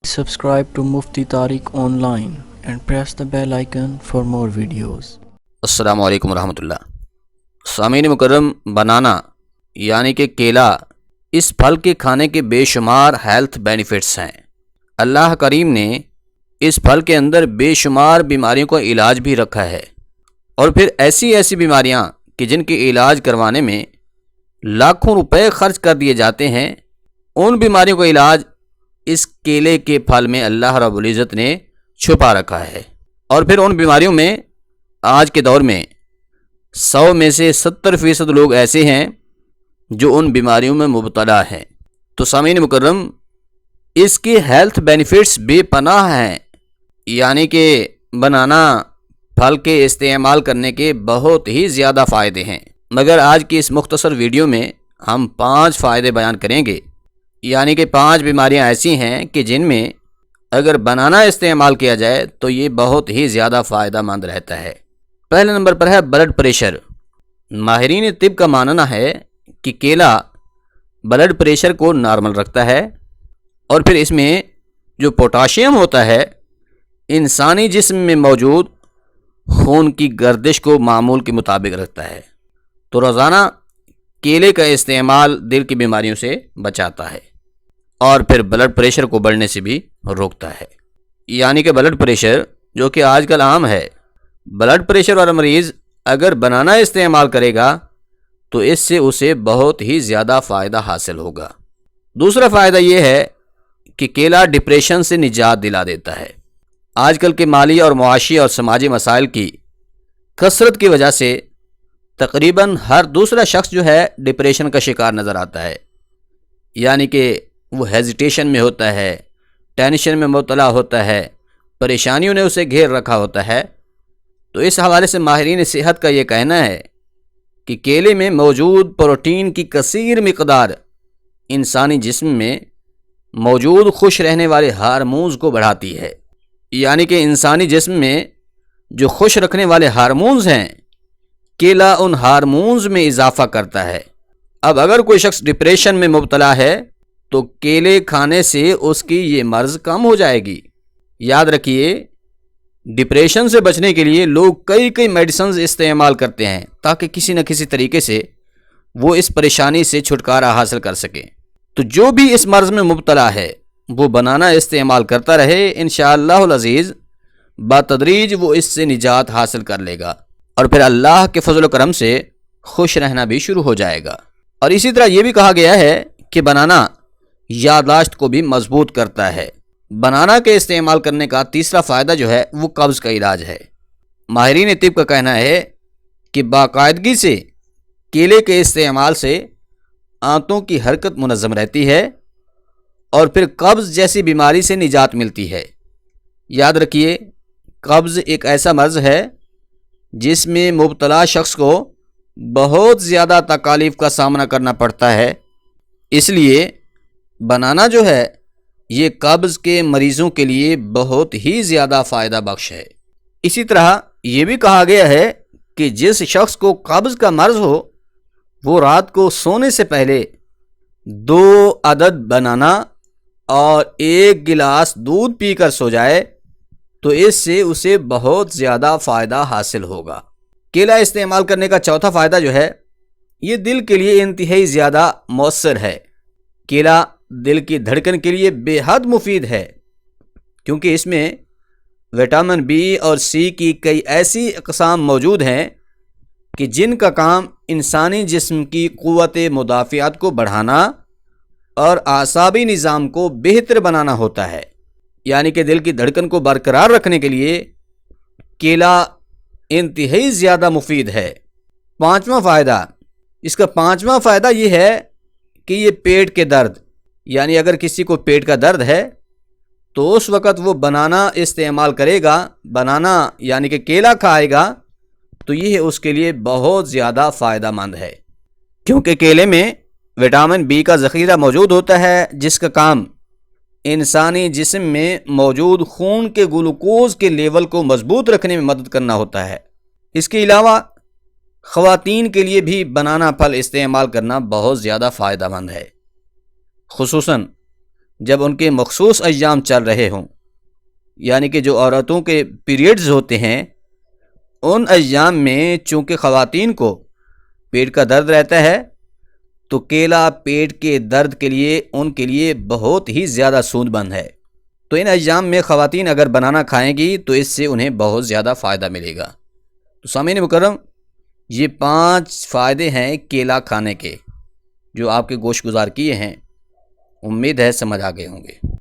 Subscribe to Mufti Tariq Online and press the bell icon for more videos. السلام علیکم ورحمۃ اللہ۔ سامعین مکرم، بنانا یعنی کہ کیلا، اس پھل کے کھانے کے بے شمار ہیلتھ بینیفٹس ہیں۔ اللہ کریم نے اس پھل کے اندر بے شمار بیماریوں کا علاج بھی رکھا ہے، اور پھر ایسی بیماریاں کہ جن کے علاج کروانے میں لاکھوں روپے خرچ کر دیے جاتے ہیں، ان بیماریوں کا علاج اس کیلے کے پھل میں اللہ رب العزت نے چھپا رکھا ہے۔ اور پھر ان بیماریوں میں آج کے دور میں 100 میں سے 70% لوگ ایسے ہیں جو ان بیماریوں میں مبتلا ہیں۔ تو سامعین مکرم، اس کے ہیلتھ بینیفٹس بے پناہ ہیں، یعنی کہ بنانا پھل کے استعمال کرنے کے بہت ہی زیادہ فائدے ہیں، مگر آج کی اس مختصر ویڈیو میں ہم 5 فائدے بیان کریں گے، یعنی کہ 5 بیماریاں ایسی ہیں کہ جن میں اگر بنانا استعمال کیا جائے تو یہ بہت ہی زیادہ فائدہ مند رہتا ہے۔ پہلے نمبر پر ہے بلڈ پریشر۔ ماہرین طب کا ماننا ہے کہ کیلا بلڈ پریشر کو نارمل رکھتا ہے، اور پھر اس میں جو پوٹاشیم ہوتا ہے انسانی جسم میں موجود خون کی گردش کو معمول کے مطابق رکھتا ہے، تو روزانہ کیلے کا استعمال دل کی بیماریوں سے بچاتا ہے، اور پھر بلڈ پریشر کو بڑھنے سے بھی روکتا ہے۔ یعنی کہ بلڈ پریشر جو کہ آج کل عام ہے، بلڈ پریشر والا مریض اگر بنانا استعمال کرے گا تو اس سے اسے بہت ہی زیادہ فائدہ حاصل ہوگا۔ دوسرا فائدہ یہ ہے کہ کیلا ڈپریشن سے نجات دلا دیتا ہے۔ آج کل کے مالی اور معاشی اور سماجی مسائل کی کثرت کی وجہ سے تقریباً ہر دوسرا شخص جو ہے ڈپریشن کا شکار نظر آتا ہے، یعنی کہ وہ ہیزیٹیشن میں ہوتا ہے، ٹینشن میں مبتلا ہوتا ہے، پریشانیوں نے اسے گھیر رکھا ہوتا ہے۔ تو اس حوالے سے ماہرین صحت کا یہ کہنا ہے کہ کیلے میں موجود پروٹین کی کثیر مقدار انسانی جسم میں موجود خوش رہنے والے ہارمونز کو بڑھاتی ہے، یعنی کہ انسانی جسم میں جو خوش رکھنے والے ہارمونز ہیں، کیلا ان ہارمونز میں اضافہ کرتا ہے۔ اب اگر کوئی شخص ڈپریشن میں مبتلا ہے تو کیلے کھانے سے اس کی یہ مرض کم ہو جائے گی۔ یاد رکھیے، ڈپریشن سے بچنے کے لیے لوگ کئی میڈیسنز استعمال کرتے ہیں تاکہ کسی نہ کسی طریقے سے وہ اس پریشانی سے چھٹکارا حاصل کر سکیں۔ تو جو بھی اس مرض میں مبتلا ہے وہ بنانا استعمال کرتا رہے، انشاءاللہ العزیز بتدریج وہ اس سے نجات حاصل کر لے گا، اور پھر اللہ کے فضل و کرم سے خوش رہنا بھی شروع ہو جائے گا۔ اور اسی طرح یہ بھی کہا گیا ہے کہ بنانا یادداشت کو بھی مضبوط کرتا ہے۔ بنانا کے استعمال کرنے کا تیسرا فائدہ جو ہے وہ قبض کا علاج ہے۔ ماہرین طب کا کہنا ہے کہ باقاعدگی سے کیلے کے استعمال سے آنتوں کی حرکت منظم رہتی ہے، اور پھر قبض جیسی بیماری سے نجات ملتی ہے۔ یاد رکھیے، قبض ایک ایسا مرض ہے جس میں مبتلا شخص کو بہت زیادہ تکالیف کا سامنا کرنا پڑتا ہے، اس لیے بنانا جو ہے یہ قبض کے مریضوں کے لیے بہت ہی زیادہ فائدہ بخش ہے۔ اسی طرح یہ بھی کہا گیا ہے کہ جس شخص کو قبض کا مرض ہو وہ رات کو سونے سے پہلے 2 عدد بنانا اور 1 گلاس دودھ پی کر سو جائے تو اس سے اسے بہت زیادہ فائدہ حاصل ہوگا۔ کیلا استعمال کرنے کا چوتھا فائدہ جو ہے یہ دل کے لیے انتہائی زیادہ مؤثر ہے۔ کیلا دل کی دھڑکن کے لیے بے حد مفید ہے، کیونکہ اس میں وٹامن بی اور سی کی کئی ایسی اقسام موجود ہیں کہ جن کا کام انسانی جسم کی قوت مدافعت کو بڑھانا اور اعصابی نظام کو بہتر بنانا ہوتا ہے، یعنی کہ دل کی دھڑکن کو برقرار رکھنے کے لیے کیلا انتہائی زیادہ مفید ہے۔ اس کا پانچواں فائدہ یہ ہے کہ یہ پیٹ کے درد، یعنی اگر کسی کو پیٹ کا درد ہے تو اس وقت وہ بنانا استعمال کرے گا، بنانا یعنی کہ کیلا کھائے گا، تو یہ اس کے لیے بہت زیادہ فائدہ مند ہے، کیونکہ کیلے میں وٹامن بی کا ذخیرہ موجود ہوتا ہے جس کا کام انسانی جسم میں موجود خون کے گلوکوز کے لیول کو مضبوط رکھنے میں مدد کرنا ہوتا ہے۔ اس کے علاوہ خواتین کے لیے بھی بنانا پھل استعمال کرنا بہت زیادہ فائدہ مند ہے، خصوصاً جب ان کے مخصوص ایام چل رہے ہوں، یعنی کہ جو عورتوں کے پیریڈز ہوتے ہیں، ان ایام میں چونکہ خواتین کو پیٹ کا درد رہتا ہے تو کیلا پیٹ کے درد کے لیے ان کے لیے بہت ہی زیادہ سود مند ہے۔ تو ان ایام میں خواتین اگر بنانا کھائیں گی تو اس سے انہیں بہت زیادہ فائدہ ملے گا۔ تو سامعین مکرم، یہ 5 فائدے ہیں کیلا کھانے کے جو آپ کے گوش گزار کیے ہیں، امید ہے سمجھ آ گئے ہوں گے۔